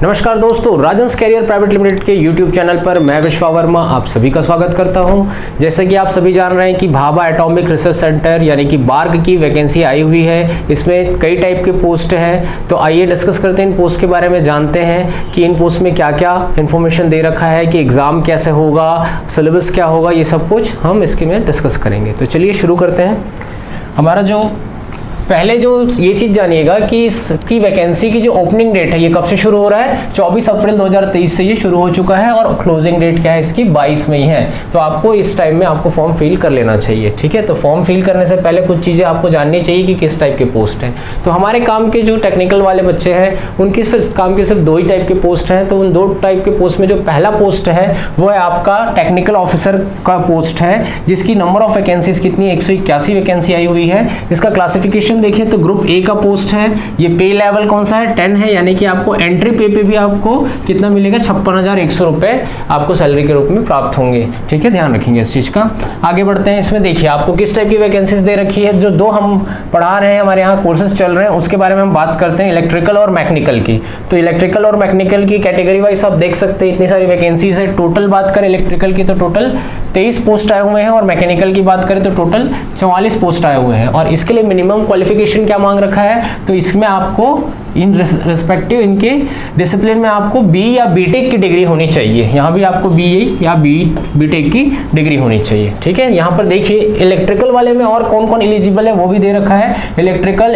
नमस्कार दोस्तों, Rajans career private limited के YouTube चैनल पर मैं विश्वा वर्मा आप सभी का स्वागत करता हूं। जैसे कि आप सभी जान रहे हैं कि भाभा एटॉमिक रिसर्च सेंटर यानी कि बार्ग की वैकेंसी आई हुई है। इसमें कई टाइप के पोस्ट हैं, तो आइए डिस्कस करते हैं इन पोस्ट के बारे में, जानते हैं कि इन पोस्ट में क्या क्या इन्फॉर्मेशन दे रखा है, कि एग्ज़ाम कैसे होगा, सिलेबस क्या होगा, ये सब कुछ हम इसके में डिस्कस करेंगे। तो चलिए शुरू करते हैं। हमारा जो पहले जो ये चीज़ जानिएगा कि इसकी वैकेंसी की जो ओपनिंग डेट है ये कब से शुरू हो रहा है। 24 अप्रैल 2023 से ये शुरू हो चुका है और क्लोजिंग डेट क्या है इसकी 22 में ही है। तो आपको इस टाइम में आपको फॉर्म फिल कर लेना चाहिए, ठीक है। तो फॉर्म फिल करने से पहले कुछ चीज़ें आपको जाननी चाहिए कि किस टाइप के पोस्ट हैं। तो हमारे काम के जो टेक्निकल वाले बच्चे हैं उनकी फिर काम के सिर्फ 2 ही टाइप के पोस्ट हैं। तो उन 2 टाइप के पोस्ट में जो पहला पोस्ट है वो है आपका टेक्निकल ऑफिसर का पोस्ट है, जिसकी नंबर ऑफ वैकेंसीज कितनी है, 181 वैकेंसी आई हुई है। इसका क्लासिफिकेशन देखिए तो ग्रुप ए का पोस्ट है। ये पे लेवल कौन सा है, 10 है, यानी कि आपको एंट्री पे भी आपको कितना मिलेगा, 56,100 रुपए आपको सैलरी के रूप में प्राप्त होंगे, ठीक है। ध्यान रखेंगे इस चीज का। आगे बढ़ते हैं। इसमें देखिए आपको किस टाइप की वैकेंसीज दे रखी है। जो 2 हम पढ़ा रहे हैं, हमारे यहाँ कोर्सेज चल रहे हैं, उसके बारे में हम बात करते हैं, इलेक्ट्रिकल और मैकेनिकल की। तो इलेक्ट्रिकल और मैकेनिकल की कैटेगरी वाइज आप देख सकते हैं इतनी सारी वैकेंसीज है। टोटल बात करें इलेक्ट्रिकल की तो टोटल 23 पोस्ट आए हुए हैं, और मैकेनिकल की बात करें तो टोटल 44 पोस्ट आए हुए हैं। और इसके लिए मिनिमम क्वालिफिकेशन क्या मांग रखा है, तो इसमें आपको इन रिस्पेक्टिव इनके डिसिप्लिन में आपको बी या बीटेक की डिग्री होनी चाहिए। यहाँ भी आपको बी या बीटेक की डिग्री होनी चाहिए, ठीक है। यहाँ पर देखिए इलेक्ट्रिकल वाले में और कौन कौन एलिजिबल है वो भी दे रखा है। इलेक्ट्रिकल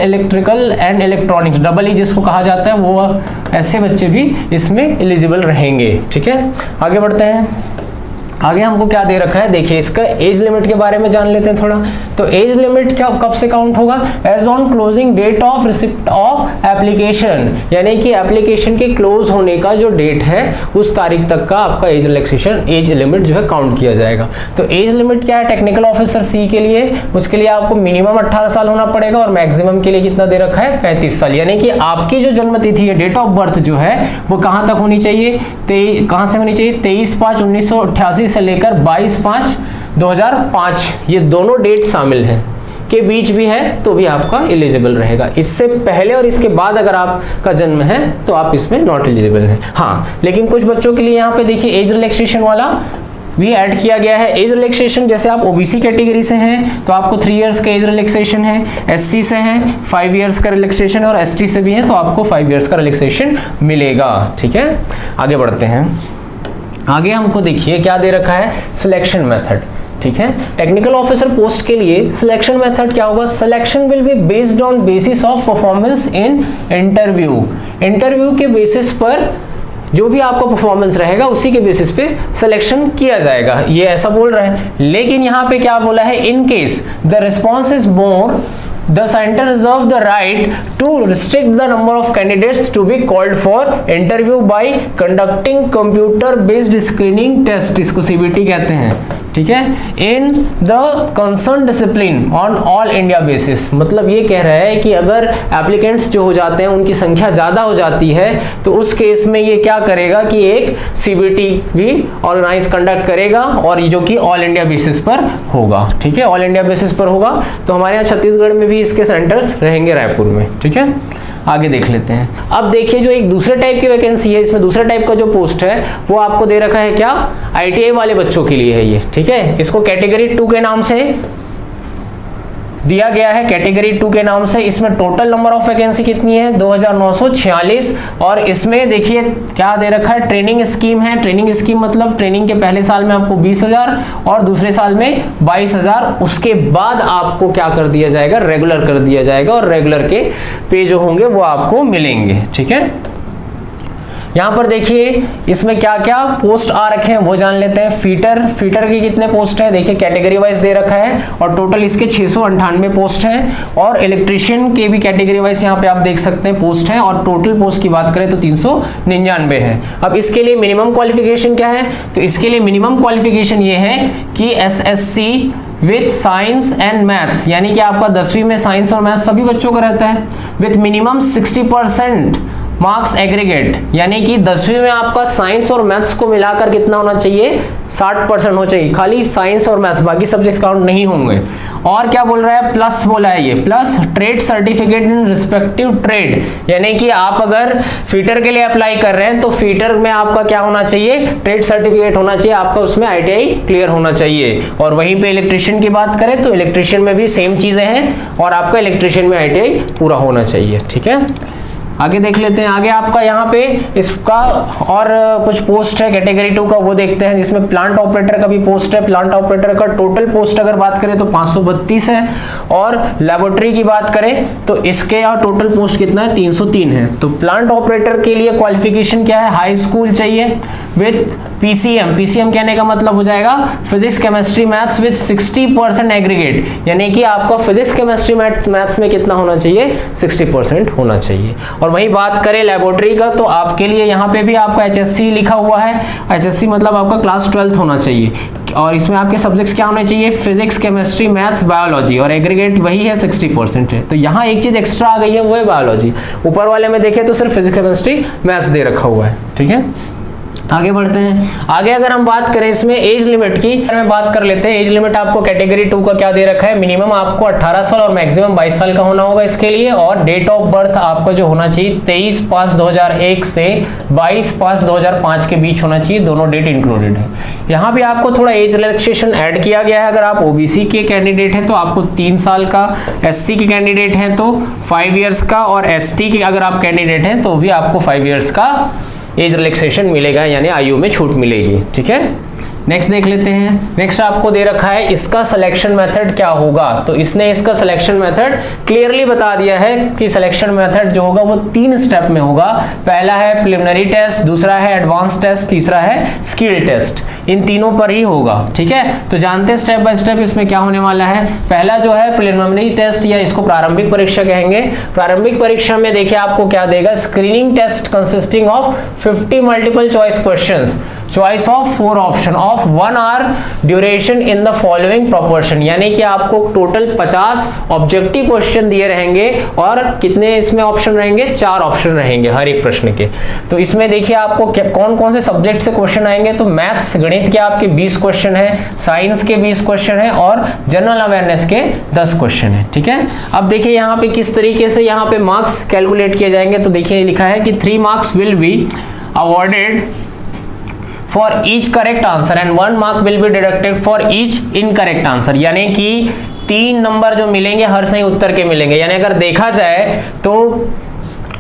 एंड इलेक्ट्रॉनिक्स EE जिसको कहा जाता है, वो ऐसे बच्चे भी इसमें एलिजिबल रहेंगे, ठीक है। आगे बढ़ते हैं। आगे हमको क्या दे रखा है, देखिए इसका एज लिमिट के बारे में जान लेते हैं थोड़ा। तो एज लिमिट क्या कब से काउंट होगा, as on closing date of receipt of application, यानी कि एप्लीकेशन के क्लोज होने का जो डेट है उस तारीख तक का आपका एज रिलैक्सेशन एज लिमिट जो है काउंट किया जाएगा। तो एज लिमिट क्या है टेक्निकल ऑफिसर सी के लिए, उसके लिए आपको मिनिमम 18 साल होना पड़ेगा और मैक्सिमम के लिए कितना दे रखा है 35 साल। यानी कि आपकी जो जन्म तिथि है, डेट ऑफ बर्थ जो है वो कहाँ तक होनी चाहिए, कहाँ से होनी चाहिए, 23/5/1988 से लेकर 22/5/2005 ये दोनों डेट शामिल हैं, के बीच भी है तो भी आपका एलिजिबल रहेगा। इससे पहले और इसके बाद अगर आपका जन्म है तो आप इसमें नॉट एलिजिबल हैं। हाँ, लेकिन कुछ बच्चों के लिए यहाँ पे देखिए एज रिलैक्सेशन वाला भी ऐड किया गया है। एज रिलैक्सेशन जैसे आप ओबीसी कैटेगरी से हैं तो आपको 3 इयर्स का एज रिलैक्सेशन है, एससी से हैं 5 इयर्स का रिलैक्सेशन, और एसटी से भी हैं तो आपको 5 इयर्स का रिलैक्सेशन मिलेगा, ठीक है। आगे बढ़ते हैं। आगे हमको देखिए क्या दे रखा है, सिलेक्शन मेथड, ठीक है। टेक्निकल ऑफिसर पोस्ट के लिए सिलेक्शन मेथड क्या होगा, selection will be based on basis of performance in interview. Interview के बेसिस पर जो भी आपका परफॉर्मेंस रहेगा उसी के बेसिस पे सिलेक्शन किया जाएगा, ये ऐसा बोल रहा है। लेकिन यहाँ पे क्या बोला है, in case the response is more the center reserves the right to restrict the number of candidates to be called for interview by conducting computer based screening test, इसको CBT कहते हैं, ठीक है, in the concern discipline on all India basis. मतलब ये कह रहा है कि अगर एप्लीकेंट्स जो हो जाते हैं उनकी संख्या ज़्यादा हो जाती है तो उस केस में ये क्या करेगा कि एक CBT भी ऑर्गेनाइज कंडक्ट करेगा, और ये जो कि ऑल इंडिया बेसिस पर होगा, ठीक है, ऑल इंडिया बेसिस पर होगा। तो हमारे यहाँ छत्तीसगढ़ में भी इसके सेंटर्स रहेंगे, रायपुर में, ठीक है। आगे देख लेते हैं। अब देखिए जो एक दूसरे टाइप की वैकेंसी है, इसमें दूसरे टाइप का जो पोस्ट है वो आपको दे रखा है क्या, ITI वाले बच्चों के लिए है ये, ठीक है। इसको कैटेगरी 2 के नाम से दिया गया है, कैटेगरी 2 के नाम से। इसमें टोटल नंबर ऑफ वैकेंसी कितनी है, 2946, और इसमें देखिए क्या दे रखा है, ट्रेनिंग स्कीम है। ट्रेनिंग स्कीम मतलब ट्रेनिंग के पहले साल में आपको 20,000 और दूसरे साल में 22,000, उसके बाद आपको क्या कर दिया जाएगा, रेगुलर कर दिया जाएगा, और रेगुलर के पे जो होंगे वो आपको मिलेंगे, ठीक है। यहाँ पर देखिए इसमें क्या क्या पोस्ट आ रखे हैं वो जान लेते हैं। फीटर के कितने पोस्ट हैं, देखिए कैटेगरी वाइज दे रखा है, और टोटल इसके 698 पोस्ट हैं। और इलेक्ट्रीशियन के भी कैटेगरी वाइज यहाँ पे आप देख सकते हैं पोस्ट हैं, और टोटल पोस्ट की बात करें तो 399 है। अब इसके लिए मिनिमम क्वालिफिकेशन क्या है, तो इसके लिए मिनिमम क्वालिफिकेशन ये है कि SSC with science and maths, यानी कि आपका 10वीं में साइंस और मैथ्स सभी बच्चों का रहता है, विथ मिनिमम 60% मार्क्स एग्रीगेट, यानी कि 10वीं में आपका साइंस और मैथ्स को मिलाकर कितना होना चाहिए, 60% हो चाहिए, खाली साइंस और मैथ्स, बाकी सब्जेक्ट्स काउंट नहीं होंगे। और क्या बोल रहा है, प्लस बोला है ये, plus trade certificate in respective trade, यानी कि आप अगर फीटर के लिए अप्लाई कर रहे हैं तो फीटर में आपका क्या होना चाहिए, ट्रेड सर्टिफिकेट होना चाहिए आपका, उसमें ITI क्लियर होना चाहिए। और वहीं पे इलेक्ट्रिशियन की बात करें तो इलेक्ट्रिशियन में भी सेम चीजें हैं और आपका इलेक्ट्रिशियन में ITI पूरा होना चाहिए। ठीक है, आगे देख लेते हैं। आगे आपका यहाँ पे इसका और कुछ पोस्ट है कैटेगरी 2 का, वो देखते हैं, जिसमें प्लांट ऑपरेटर का भी पोस्ट है। प्लांट ऑपरेटर का टोटल पोस्ट अगर बात करें तो 532 है, और लेबोरेटरी की बात करें तो इसके यहाँ टोटल पोस्ट कितना है, 303 है। तो प्लांट ऑपरेटर के लिए क्वालिफिकेशन क्या है, हाई स्कूल चाहिए विथ PCM। PCM कहने का मतलब हो जाएगा physics chemistry maths with 60% aggregate, यानी कि आपका फिजिक्स केमिस्ट्री मैथ्स में कितना होना चाहिए, 60% होना चाहिए। और वही बात करें लेबोरेटरी का तो आपके लिए यहाँ पे भी आपका HSC लिखा हुआ है। HSC मतलब आपका क्लास 12th होना चाहिए, और इसमें आपके सब्जेक्ट्स क्या होने चाहिए, फिजिक्स केमिस्ट्री मैथ्स बायोलॉजी, और एग्रीगेट वही है 60% है। तो यहाँ एक चीज एक्स्ट्रा आ गई है, वो है बायोलॉजी। ऊपर वाले में देखें तो सिर्फ फिजिक्स केमिस्ट्री मैथ्स दे रखा हुआ है। ठीक है, आगे बढ़ते हैं। आगे अगर हम बात करें इसमें एज लिमिट की, में बात कर लेते हैं। एज लिमिट आपको कैटेगरी 2 का क्या दे रखा है, मिनिमम आपको 18 साल और मैक्सिमम 22 साल का होना होगा इसके लिए। और डेट ऑफ बर्थ आपका जो होना चाहिए 23/5/2001 से 22/5/2005 के बीच होना चाहिए, दोनों डेट इंक्लूडेड है। यहाँ भी आपको थोड़ा एज रिलैक्सेशन ऐड किया गया है। अगर आप OBC के कैंडिडेट हैं तो आपको 3 साल का, SC के कैंडिडेट हैं तो 5 ईयर्स का, और ST के अगर आप कैंडिडेट हैं तो भी आपको 5 ईयर्स का एज रिलैक्सेशन मिलेगा, यानी आयु में छूट मिलेगी। ठीक है, नेक्स्ट देख लेते हैं। नेक्स्ट आपको दे रखा है इसका सिलेक्शन मेथड क्या होगा। तो इसने इसका सिलेक्शन मेथड क्लियरली बता दिया है कि सिलेक्शन मेथड जो होगा वो 3 स्टेप में होगा। पहला है प्रिलिमिनरी टेस्ट, दूसरा है एडवांस टेस्ट, तीसरा है स्किल टेस्ट। इन तीनों पर ही होगा। ठीक है, तो जानते हैं स्टेप बाय स्टेप इसमें क्या होने वाला है। पहला जो है प्रिलिमिनरी टेस्ट, या इसको प्रारंभिक परीक्षा कहेंगे। प्रारंभिक परीक्षा में देखिए आपको क्या देगा, screening test consisting of 50 multiple choice questions, choice of 4 option of 1 hour duration in the following proportion, यानी कि आपको टोटल 50 ऑब्जेक्टिव क्वेश्चन दिए रहेंगे, और कितने इसमें ऑप्शन रहेंगे, 4 ऑप्शन रहेंगे हर एक प्रश्न के। तो इसमें देखिए आपको कौन कौन से सब्जेक्ट से क्वेश्चन आएंगे, तो मैथ्स गणित के आपके 20 क्वेश्चन है, साइंस के 20 क्वेश्चन है, और जनरल अवेयरनेस के 10 क्वेश्चन है। ठीक है, अब देखिए यहाँ पे किस तरीके से यहाँ पे मार्क्स कैलकुलेट किए जाएंगे। तो देखिए लिखा है कि 3 marks will be awarded for each correct answer and 1 mark will be deducted for each incorrect answer, यानी कि 3 नंबर जो मिलेंगे हर सही उत्तर के मिलेंगे। यानी अगर देखा जाए तो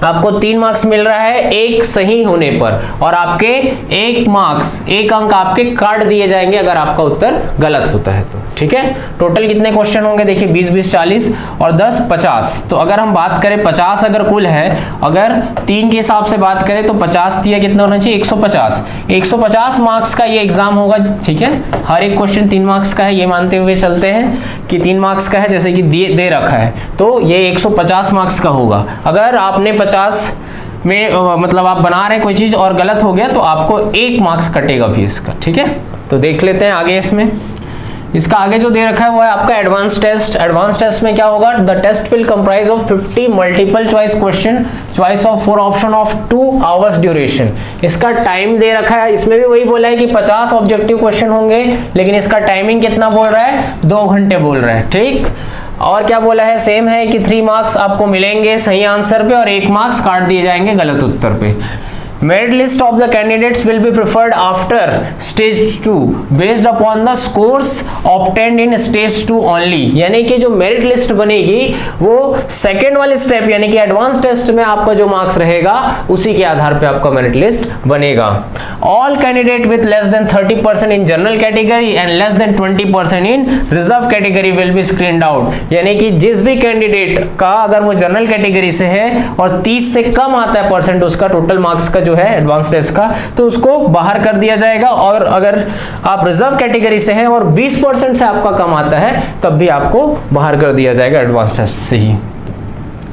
आपको 3 मार्क्स मिल रहा है एक सही होने पर, और आपके 1 मार्क्स, 1 अंक आपके काट दिए जाएंगे अगर आपका उत्तर गलत होता है तो। ठीक है, टोटल कितने क्वेश्चन होंगे, देखिए 20 40 और 10 50। तो अगर हम बात करें 50 अगर कुल है, अगर 3 के हिसाब से बात करें तो 50 दिया कितना होना चाहिए, 150। 150 मार्क्स का ये एग्जाम होगा। ठीक है, हर एक क्वेश्चन 3 मार्क्स का है, ये मानते हुए चलते हैं कि 3 मार्क्स का है, जैसे कि दे रखा है, तो ये 150 मार्क्स का होगा। अगर आपने 50 में मतलब आप बना रहे हैं कोई चीज और गलत हो गया तो आपको 1 मार्क्स कटेगा भी इसका। ठीक है, तो देख लेते हैं आगे। इसमें इसका आगे जो दे रखा है वो है आपका एडवांस टेस्ट। एडवांस टेस्ट में क्या होगा, the test will comprise of 50 multiple choice question, choice of 4 option of 2 hours duration. इसका टाइम दे रखा है, इसमें भी वही बोला है कि 50 ऑब्जेक्टिव क्वेश्चन होंगे, लेकिन इसका टाइमिंग कितना बोल रहा है, 2 घंटे बोल रहा है। ठीक, और क्या बोला है, सेम है कि 3 मार्क्स आपको मिलेंगे सही आंसर पे और 1 मार्क्स काट दिए जाएंगे गलत उत्तर पे। Merit list of the candidates will be preferred after stage 2 based upon the scores obtained in stage 2 only, यानी कि जो मेरिट लिस्ट बनेगी वो सेकेंड वाले स्टेप यानी कि एडवांस टेस्ट में आपका जो मार्क्स रहेगा उसी के आधार पे आपका मेरिट लिस्ट बनेगा। All candidate with less than 30% in general category and less than 20% in reserve category will be screened out, यानी कि जिस भी कैंडिडेट का अगर वो जनरल कैटेगरी से है और 30 से कम आता है परसेंट उसका टोटल मार्क्स का जो है एडवांस टेस्ट का, तो उसको बाहर कर दिया जाएगा। और अगर आप रिजर्व कैटेगरी से हैं और 20% से आपका कम आता है तब भी आपको बाहर कर दिया जाएगा एडवांस टेस्ट से ही।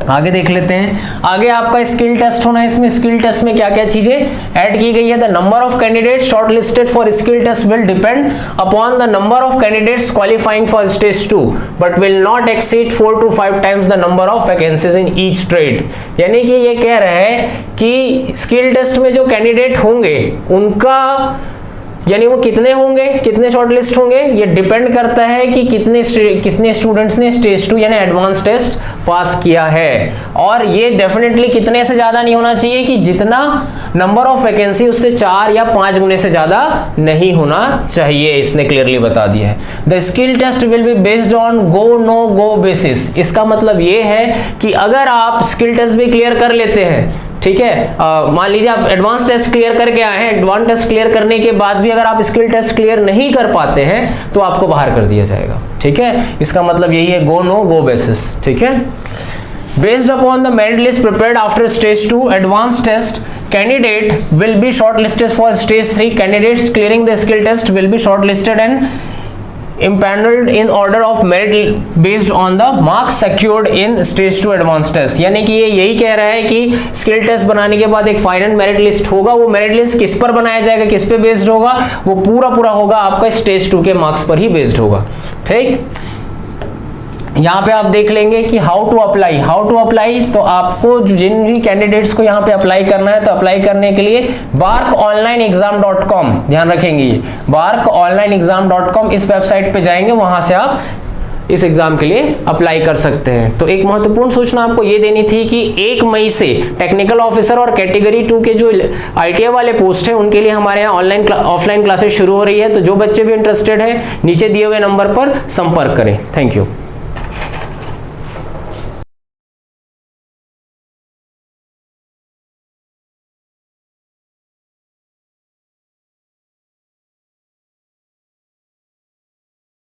आगे देख लेते हैं। आगे आपका स्किल टेस्ट होना है। इसमें स्किल टेस्ट में क्या क्या चीजें ऐड की गई है। The number of candidate shortlisted for skill test will depend upon the number of candidates qualifying for stage 2 but will not exceed 4 to 5 times the number of vacancies in each trade. यानी कि ये कह रहे हैं कि skill test में जो candidate होंगे उनका यानी वो कितने होंगे, कितने शॉर्टलिस्ट होंगे, ये डिपेंड करता है कि कितने स्टूडेंट्स ने स्टेज 2 यानी एडवांस टेस्ट पास किया है। और ये डेफिनेटली कितने से ज्यादा नहीं होना चाहिए कि जितना नंबर ऑफ वैकेंसी उससे 4 या 5 गुने से ज्यादा नहीं होना चाहिए। इसने क्लियरली बता दिया है। The skill test will be based on go no go basis. इसका मतलब ये है कि अगर आप स्किल टेस्ट भी क्लियर कर लेते हैं, ठीक है, मान लीजिए आप एडवांस टेस्ट क्लियर करके आए हैं, एडवांस टेस्ट क्लियर करने के बाद भी अगर आप स्किल टेस्ट क्लियर नहीं कर पाते हैं तो आपको बाहर कर दिया जाएगा। ठीक है, इसका मतलब यही है गो नो गो बेसिस। ठीक है, based upon the merit list prepared after stage 2 advance test candidate will be shortlisted for stage 3। Candidates clearing the skill test will be shortlisted and impaneled in order of merit based on the marks secured in stage 2 advanced test। यानी कि ये यही कह रहा है कि skill test बनाने के बाद एक फाइनल मेरिट लिस्ट होगा। वो मेरिट लिस्ट किस पर बनाया जाएगा, किस पे बेस्ड होगा, वो पूरा होगा आपका स्टेज 2 के मार्क्स पर ही बेस्ड होगा। ठीक, यहाँ पे आप देख लेंगे कि हाउ टू अप्लाई। तो आपको जिन भी कैंडिडेट्स को यहाँ पे अप्लाई करना है तो अप्लाई करने के लिए barkonlineexam.com, ध्यान रखेंगे barkonlineexam.com इस वेबसाइट पे जाएंगे, वहां से आप इस एग्जाम के लिए अप्लाई कर सकते हैं। तो एक महत्वपूर्ण सूचना आपको ये देनी थी कि 1 मई से टेक्निकल ऑफिसर और कैटेगरी 2 के जो ITI वाले पोस्ट हैं उनके लिए हमारे यहाँ ऑफलाइन क्लासेस शुरू हो रही है। तो जो बच्चे भी इंटरेस्टेड हैं नीचे दिए हुए नंबर पर संपर्क करें। Thank you.